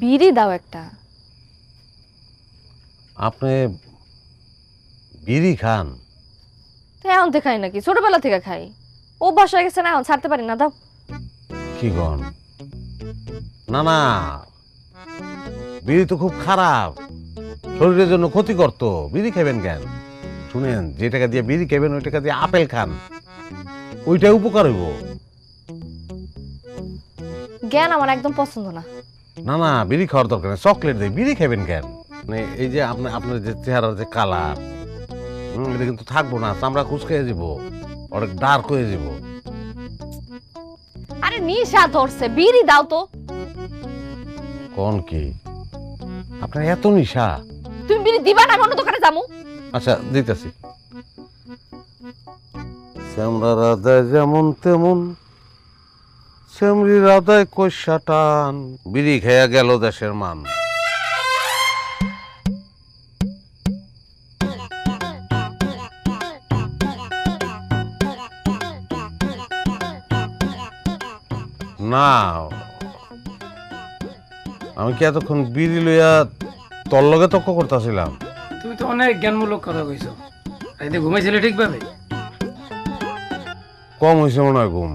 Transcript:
বিড়ি দাও একটা। আপনি বিড়ি খান? তো এখন থেকে খাই নাকি, ছোটবেলা থেকে খাই, অভ্যাস হয়ে গেছে না, এখন ছাড়তে পারি না। দাও। কি গন? না না, বিড়ি তো খুব খারাপ, শরীরের জন্য ক্ষতিকর। তো বিড়ি খাবেন কেন? শুনেন, যে টাকা দিয়ে বিড়ি খাবেন ওই টাকা দিয়ে আপেল খান, ওইটাই উপকার হইব। জ্ঞান আমার একদম পছন্দ না। না না, বিড়ি খাওয়ার দরকার নেই, চকলেট দেয়, বিড়ি খাবেন কেন? মানে এই যে আপনার যে চেহারার যে কালার, এটা কিন্তু থাকবো না, চামড়া কুচকে যাব, অনেক ডার্ক হয়ে যাব। আরে নিশা ধরছে, বিড়ি দাও তো। কোন কি আপনার এত নিশা? তুমি বিড়ি দিবা না, আমি অন্য দোকানে যাবো। আচ্ছা দিতেছি। শ্যামরা রাধায় যেমন তেমন, শ্যামরি রাধায় কইসা টান, বিড়ি খেয়া গেল দেশের মান। না, আমি কি এতক্ষণ বিড়ি লইয়া তোর লগে তর্ক করতেছিলাম? তুমি তো অনেক জ্ঞানমূলক কথা কইছো। রাইতে ঘুমাইছিলে ঠিকভাবে? কম হয়েছে মনে হয় ঘুম।